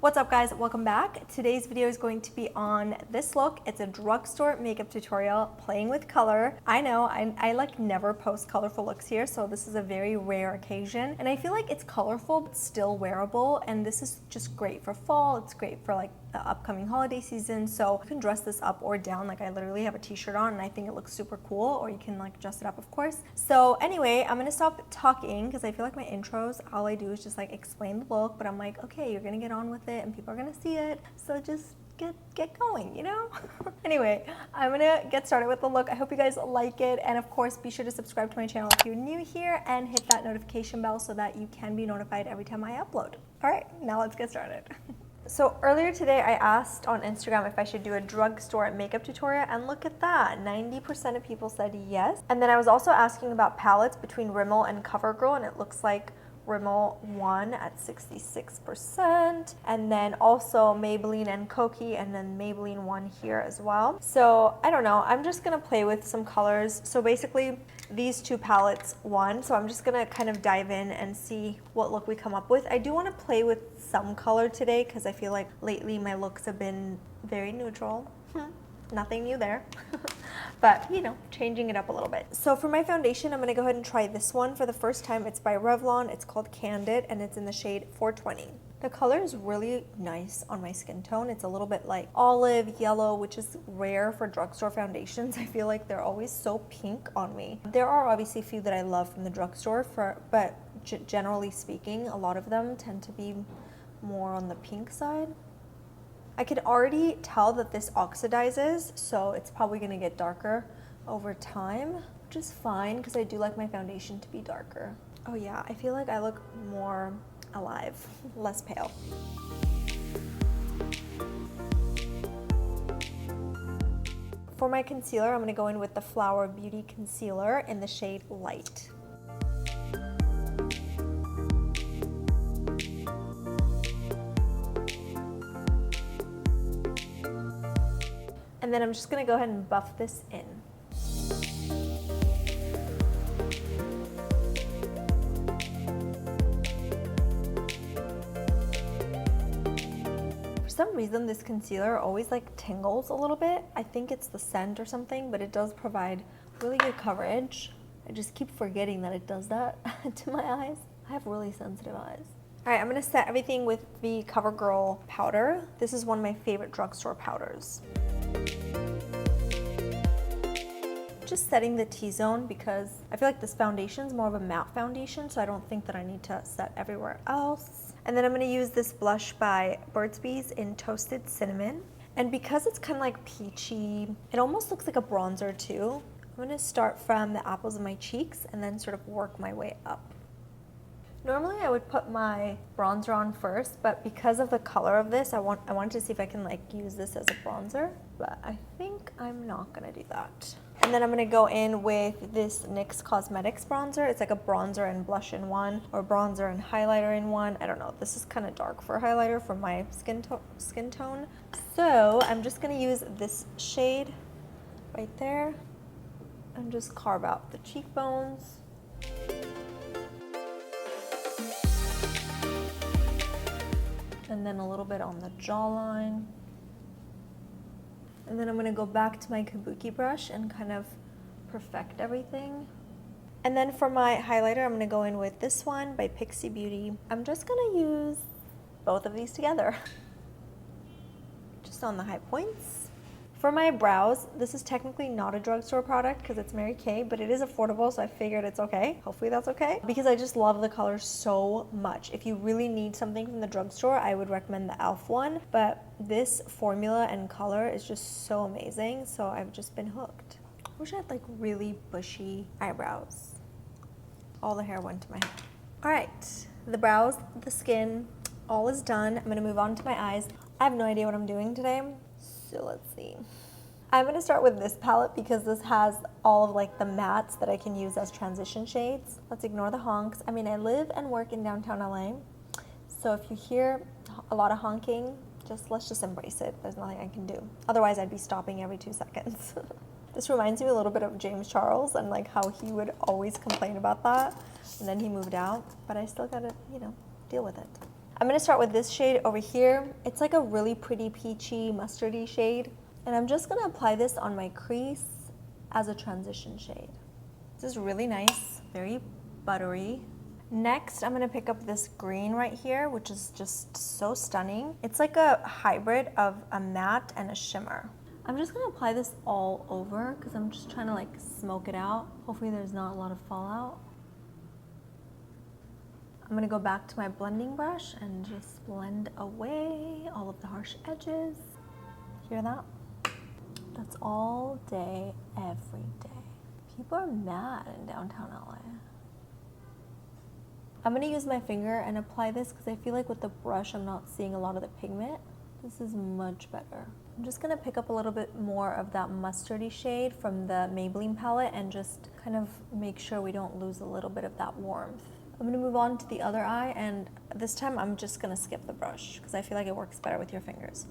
What's up guys, welcome back. Today's video is going to be on this look. It's a drugstore makeup tutorial playing with color. I know, I like never post colorful looks here, so this is a very rare occasion. And I feel like it's colorful but still wearable, and this is just great for fall. It's great for like the upcoming holiday season, so you can dress this up or down. Like I literally have a t-shirt on and I think it looks super cool, or you can like dress it up, of course. So anyway, I'm gonna stop talking because I feel like my intros, all I do is just like explain the look, but I'm like, okay, you're gonna get on with it and people are gonna see it, so just get going, you know? Anyway, I'm gonna get started with the look. I hope you guys like it, and of course be sure to subscribe to my channel if you're new here and hit that notification bell so that you can be notified every time I upload. All right, now let's get started. So earlier today I asked on Instagram if I should do a drugstore makeup tutorial, and look at that, 90% of people said yes. And then I was also asking about palettes between Rimmel and Covergirl, and it looks like Rimmel won at 66%, and then also Maybelline and Cokie, and then Maybelline won here as well. So I don't know, I'm just gonna play with some colors. So basically these two palettes won, so I'm just gonna kind of dive in and see what look we come up with. I do want to play with some color today because I feel like lately my looks have been very neutral. Nothing new there. But you know, changing it up a little bit. So for my foundation, I'm gonna go ahead and try this one for the first time. It's by Revlon, it's called Candid, and it's in the shade 420. The color is really nice on my skin tone. It's a little bit like olive yellow, which is rare for drugstore foundations. I feel like they're always so pink on me. There are obviously a few that I love from the drugstore, but generally speaking, a lot of them tend to be more on the pink side. I could already tell that this oxidizes, so it's probably gonna get darker over time, which is fine because I do like my foundation to be darker. Oh yeah, I feel like I look more alive, less pale. For my concealer, I'm gonna go in with the Flower Beauty Concealer in the shade Light. And then I'm just gonna go ahead and buff this in. For some reason, this concealer always like tingles a little bit. I think it's the scent or something, but it does provide really good coverage. I just keep forgetting that it does that to my eyes. I have really sensitive eyes. All right, I'm gonna set everything with the Covergirl powder. This is one of my favorite drugstore powders. Just setting the T-zone because I feel like this foundation is more of a matte foundation, so I don't think that I need to set everywhere else. And then I'm gonna use this blush by Burt's Bees in Toasted Cinnamon. And because it's kind of like peachy, it almost looks like a bronzer too. I'm gonna start from the apples of my cheeks and then sort of work my way up. Normally I would put my bronzer on first, but because of the color of this, I wanted to see if I can like use this as a bronzer, but I think I'm not gonna do that. And then I'm gonna go in with this NYX Cosmetics Bronzer. It's like a bronzer and blush in one, or bronzer and highlighter in one. I don't know, this is kind of dark for highlighter for my skin tone. So I'm just gonna use this shade right there and just carve out the cheekbones. And then a little bit on the jawline. And then I'm gonna go back to my kabuki brush and kind of perfect everything. And then for my highlighter, I'm gonna go in with this one by Pixie Beauty. I'm just gonna use both of these together, just on the high points. For my brows, this is technically not a drugstore product because it's Mary Kay, but it is affordable, so I figured it's okay. Hopefully that's okay, because I just love the color so much. If you really need something from the drugstore, I would recommend the e.l.f. one, but this formula and color is just so amazing, so I've just been hooked. I wish I had like really bushy eyebrows. All the hair went to my head. All right, the brows, the skin, all is done. I'm gonna move on to my eyes. I have no idea what I'm doing today. So let's see. I'm gonna start with this palette because this has all of like the mattes that I can use as transition shades. Let's ignore the honks. I mean, I live and work in downtown LA, so if you hear a lot of honking, let's just embrace it. There's nothing I can do. Otherwise, I'd be stopping every 2 seconds. This reminds me a little bit of James Charles and like how he would always complain about that, and then he moved out, but I still gotta, you know, deal with it. I'm gonna start with this shade over here. It's like a really pretty peachy mustardy shade. And I'm just gonna apply this on my crease as a transition shade. This is really nice, very buttery. Next, I'm gonna pick up this green right here, which is just so stunning. It's like a hybrid of a matte and a shimmer. I'm just gonna apply this all over because I'm just trying to like smoke it out. Hopefully there's not a lot of fallout. I'm gonna go back to my blending brush and just blend away all of the harsh edges. Hear that? That's all day, every day. People are mad in downtown LA. I'm gonna use my finger and apply this because I feel like with the brush I'm not seeing a lot of the pigment. This is much better. I'm just gonna pick up a little bit more of that mustardy shade from the Maybelline palette and just kind of make sure we don't lose a little bit of that warmth. I'm gonna move on to the other eye, and this time I'm just gonna skip the brush because I feel like it works better with your fingers.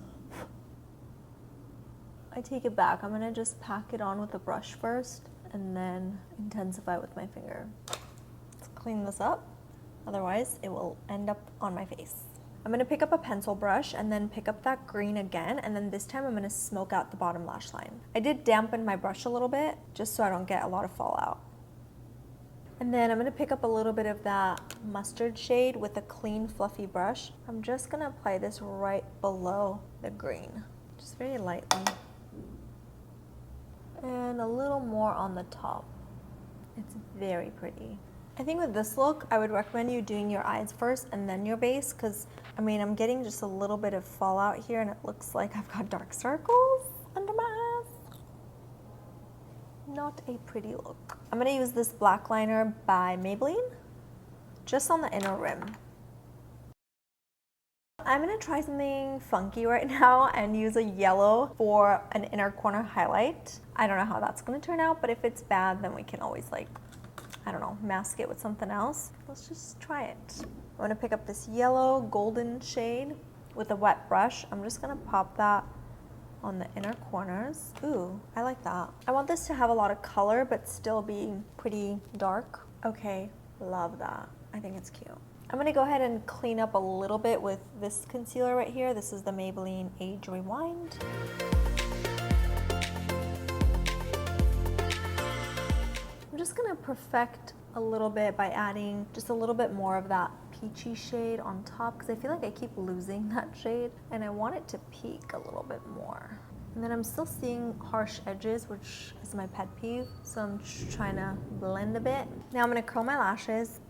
I take it back. I'm gonna just pack it on with the brush first and then intensify with my finger. Let's clean this up, otherwise it will end up on my face. I'm gonna pick up a pencil brush and then pick up that green again, and then this time I'm gonna smoke out the bottom lash line. I did dampen my brush a little bit just so I don't get a lot of fallout. And then I'm gonna pick up a little bit of that mustard shade with a clean, fluffy brush. I'm just gonna apply this right below the green, just very lightly. And a little more on the top. It's very pretty. I think with this look, I would recommend you doing your eyes first and then your base, because I mean, I'm getting just a little bit of fallout here and it looks like I've got dark circles under my eyes. Not a pretty look. I'm gonna use this black liner by Maybelline, just on the inner rim. I'm gonna try something funky right now and use a yellow for an inner corner highlight. I don't know how that's gonna turn out, but if it's bad, then we can always like, I don't know, mask it with something else. Let's just try it. I'm gonna pick up this yellow golden shade with a wet brush. I'm just gonna pop that on the inner corners. Ooh, I like that. I want this to have a lot of color, but still be pretty dark. Okay, love that. I think it's cute. I'm gonna go ahead and clean up a little bit with this concealer right here. This is the Maybelline Age Rewind. I'm just gonna perfect a little bit by adding just a little bit more of that peachy shade on top, because I feel like I keep losing that shade and I want it to peak a little bit more. And then I'm still seeing harsh edges, which is my pet peeve, so I'm just trying to blend a bit. Now I'm gonna curl my lashes.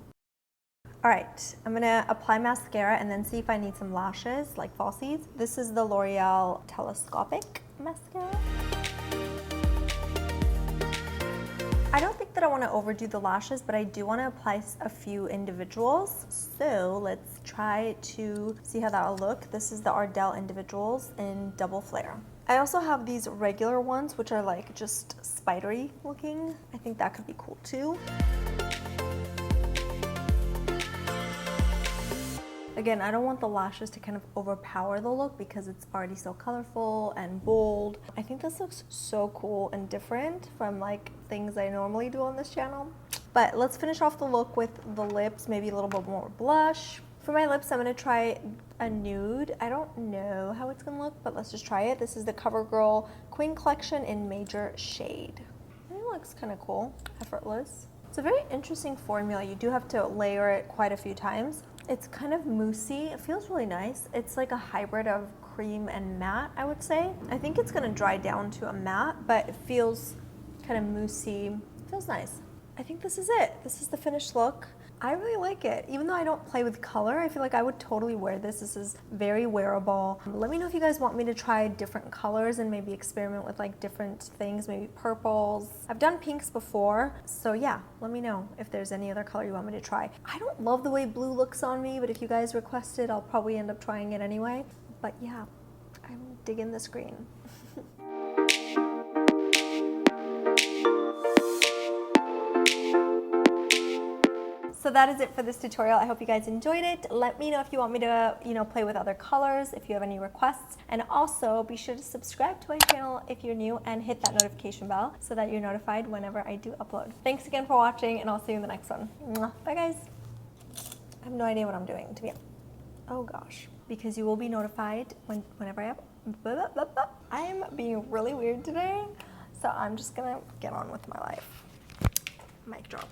All right, I'm gonna apply mascara and then see if I need some lashes, like falsies. This is the L'Oreal Telescopic mascara. I don't think that I want to overdo the lashes, but I do want to apply a few individuals. So let's try to see how that'll look. This is the Ardell individuals in double flare. I also have these regular ones, which are like just spidery looking. I think that could be cool too. Again, I don't want the lashes to kind of overpower the look because it's already so colorful and bold. I think this looks so cool and different from like things I normally do on this channel. But let's finish off the look with the lips, maybe a little bit more blush. For my lips, I'm gonna try a nude. I don't know how it's gonna look, but let's just try it. This is the Covergirl Queen Collection in Major Shade. It looks kind of cool, effortless. It's a very interesting formula. You do have to layer it quite a few times. It's kind of moussey. It feels really nice. It's like a hybrid of cream and matte, I would say. I think it's gonna dry down to a matte, but it feels kind of moussey. It feels nice. I think this is it. This is the finished look. I really like it. Even though I don't play with color, I feel like I would totally wear this. This is very wearable. Let me know if you guys want me to try different colors and maybe experiment with like different things, maybe purples. I've done pinks before, so yeah, let me know if there's any other color you want me to try. I don't love the way blue looks on me, but if you guys request it, I'll probably end up trying it anyway. But yeah, I'm digging this green. So that is it for this tutorial. I hope you guys enjoyed it. Let me know if you want me to, play with other colors, if you have any requests. And also be sure to subscribe to my channel if you're new and hit that notification bell so that you're notified whenever I do upload. Thanks again for watching, and I'll see you in the next one. Bye guys. I have no idea what I'm doing, to be honest. Oh gosh, because you will be notified whenever I have. I am being really weird today, so I'm just gonna get on with my life. Mic drop.